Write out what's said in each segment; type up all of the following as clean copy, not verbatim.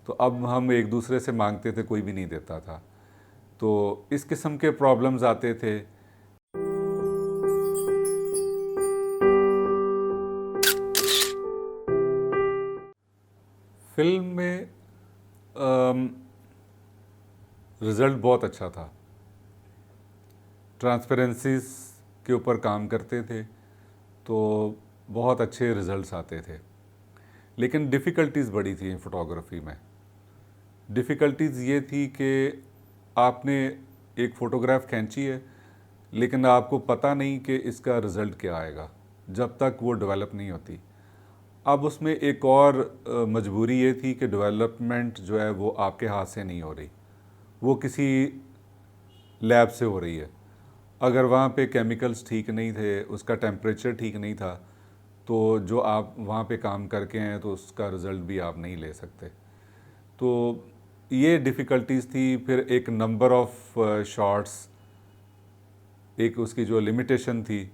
तो अब हम एक दूसरे से मांगते थे, कोई भी नहीं देता था। तो इस किस्म के प्रॉब्लम्स आते थे। फिल्म में रिज़ल्ट बहुत अच्छा था। ट्रांसपेरेंसीज के ऊपर काम करते थे तो बहुत अच्छे रिज़ल्ट्स आते थे। लेकिन डिफ़िकल्टीज़ बड़ी थी फ़ोटोग्राफ़ी में। डिफ़िकल्टीज़ ये थी कि आपने एक फ़ोटोग्राफ खींची है, लेकिन आपको पता नहीं कि इसका रिज़ल्ट क्या आएगा जब तक वो डेवलप नहीं होती। अब उसमें एक और मजबूरी ये थी कि डेवलपमेंट जो है वो आपके हाथ से नहीं हो रही, वो किसी लैब से हो रही है। अगर वहाँ पे केमिकल्स ठीक नहीं थे, उसका टेम्परेचर ठीक नहीं था, तो जो आप वहाँ पे काम करके हैं तो उसका रिज़ल्ट भी आप नहीं ले सकते। तो ये डिफ़िकल्टीज़ थी। फिर एक नंबर ऑफ़ शॉट्स, एक उसकी जो लिमिटेशन थी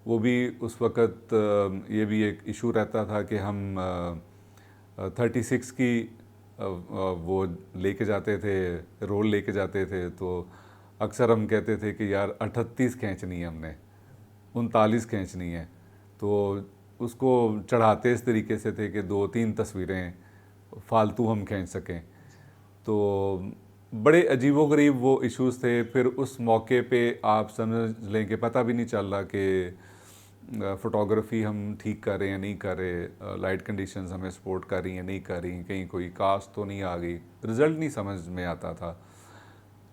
वो भी उस वक़्त ये भी एक इशू रहता था कि हम 36 की वो लेके जाते थे, रोल लेके जाते थे। तो अक्सर हम कहते थे कि यार 38 खींचनी है, हमने 39 खींचनी है। तो उसको चढ़ाते इस तरीके से थे कि 2-3 तस्वीरें फालतू हम खींच सकें। तो बड़े अजीबोगरीब वो इश्यूज़ थे। फिर उस मौके पे आप समझ लें कि पता भी नहीं चल रहा कि फ़ोटोग्राफ़ी हम ठीक कर रहे हैं या नहीं कर रहे, लाइट कंडीशंस हमें सपोर्ट कर रही हैं नहीं कर रही, कहीं कोई कास्ट तो नहीं आ गई, रिज़ल्ट नहीं समझ में आता था।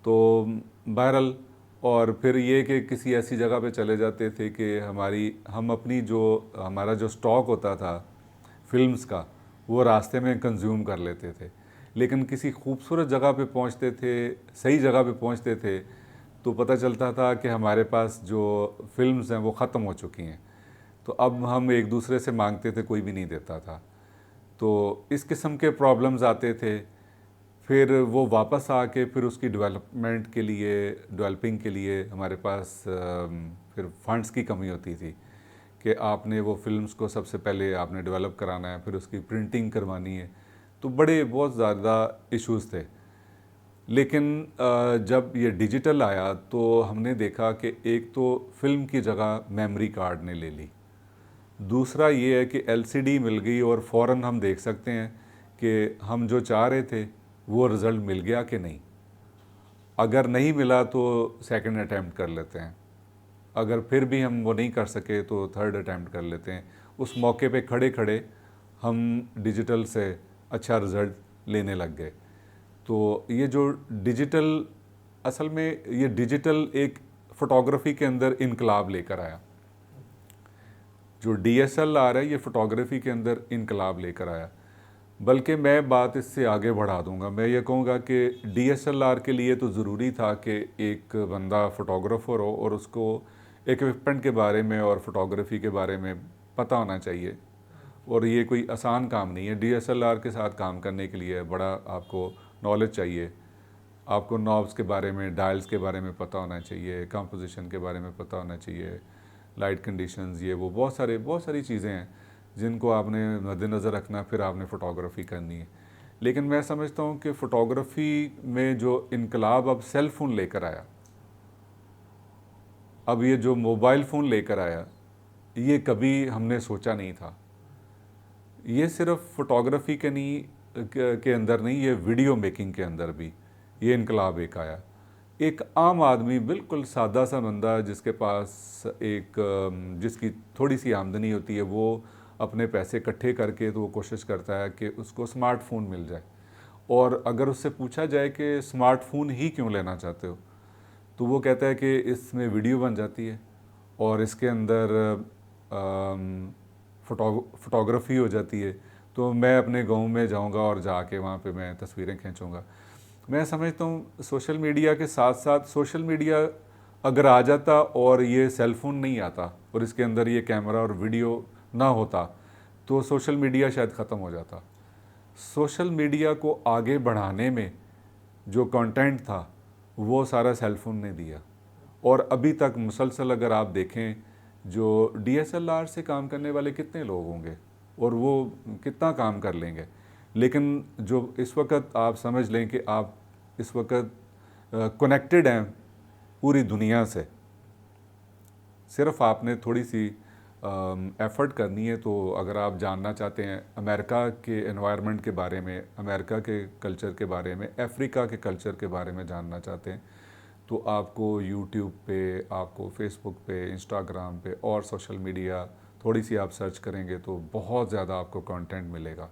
तो बहरहाल, और फिर ये कि किसी ऐसी जगह पे चले जाते थे कि हम अपनी जो हमारा जो स्टॉक होता था फिल्म्स का, वो रास्ते में कंज्यूम कर लेते थे। लेकिन किसी खूबसूरत जगह पे पहुंचते थे, सही जगह पे पहुंचते थे, तो पता चलता था कि हमारे पास जो फिल्म्स हैं वो ख़त्म हो चुकी हैं। तो अब हम एक दूसरे से मांगते थे, कोई भी नहीं देता था। तो इस किस्म के प्रॉब्लम्स आते थे। फिर वो वापस आके फिर उसकी डेवलपमेंट के लिए, डेवलपिंग के लिए हमारे पास फिर फंड्स की कमी होती थी कि आपने वो फिल्म्स को सबसे पहले आपने डेवलप कराना है, फिर उसकी प्रिंटिंग करवानी है। तो बड़े बहुत ज़्यादा इश्यूज़ थे। लेकिन जब ये डिजिटल आया तो हमने देखा कि एक तो फिल्म की जगह मेमोरी कार्ड ने ले ली। दूसरा ये है कि एलसीडी मिल गई और फ़ौरन हम देख सकते हैं कि हम जो चाह रहे थे वो रिज़ल्ट मिल गया कि नहीं। अगर नहीं मिला तो सेकंड अटैम्प्ट कर लेते हैं, अगर फिर भी हम वो नहीं कर सके तो थर्ड अटैम्प्ट कर लेते हैं। उस मौके पे खड़े खड़े हम डिजिटल से अच्छा रिज़ल्ट लेने लग गए। तो ये जो डिजिटल, असल में ये डिजिटल एक फ़ोटोग्राफ़ी के अंदर इनकलाब लेकर आया। जो डीएसएलआर है ये फ़ोटोग्राफ़ी के अंदर इनकलाब लेकर आया। बल्कि मैं बात इससे आगे बढ़ा दूंगा, मैं ये कहूँगा कि डीएसएलआर के लिए तो ज़रूरी था कि एक बंदा फ़ोटोग्राफ़र हो और उसको इक्विपमेंट के बारे में और फ़ोटोग्राफ़ी के बारे में पता होना चाहिए। और ये कोई आसान काम नहीं है। डीएसएलआर के साथ काम करने के लिए बड़ा आपको नॉलेज चाहिए। आपको नॉब्स के बारे में, डायल्स के बारे में पता होना चाहिए, कंपोजिशन के बारे में पता होना चाहिए, लाइट कंडीशंस, ये वो बहुत सारी चीज़ें हैं जिनको आपने मद्देनज़र रखना, फिर आपने फ़ोटोग्राफ़ी करनी है। लेकिन मैं समझता हूँ कि फ़ोटोग्राफ़ी में जो इनकलाब अब सेल फ़ोन लेकर आया, अब ये जो मोबाइल फ़ोन लेकर आया, ये कभी हमने सोचा नहीं था। ये सिर्फ फ़ोटोग्राफ़ी के अंदर नहीं, ये वीडियो मेकिंग के अंदर भी ये इनकलाब एक आया। एक आम आदमी, बिल्कुल सादा सा बंदा जिसके पास जिसकी थोड़ी सी आमदनी होती है, वो अपने पैसे इकट्ठे करके तो वो कोशिश करता है कि उसको स्मार्टफ़ोन मिल जाए। और अगर उससे पूछा जाए कि स्मार्टफ़ोन ही क्यों लेना चाहते हो, तो वो कहता है कि इसमें वीडियो बन जाती है और इसके अंदर फ़ोटोग्राफ़ी हो जाती है, तो मैं अपने गांव में जाऊंगा और जाके वहाँ पे मैं तस्वीरें खींचूंगा। मैं समझता हूँ सोशल मीडिया के साथ साथ, सोशल मीडिया अगर आ जाता और ये सेल फ़ोन नहीं आता और इसके अंदर ये कैमरा और वीडियो ना होता, तो सोशल मीडिया शायद ख़त्म हो जाता। सोशल मीडिया को आगे बढ़ाने में जो कंटेंट था वो सारा सेल फ़ोन ने दिया। और अभी तक मुसलसल अगर आप देखें, जो डीएसएलआर से काम करने वाले कितने लोग होंगे और वो कितना काम कर लेंगे। लेकिन जो इस वक्त आप समझ लें कि आप इस वक्त कनेक्टेड हैं पूरी दुनिया से, सिर्फ आपने थोड़ी सी एफ़र्ट करनी है। तो अगर आप जानना चाहते हैं अमेरिका के एनवायरनमेंट के बारे में, अमेरिका के कल्चर के बारे में, अफ्रीका के कल्चर के बारे में जानना चाहते हैं, तो आपको यूट्यूब पे, आपको फेसबुक पे, इंस्टाग्राम पे और सोशल मीडिया थोड़ी सी आप सर्च करेंगे तो बहुत ज़्यादा आपको कंटेंट मिलेगा।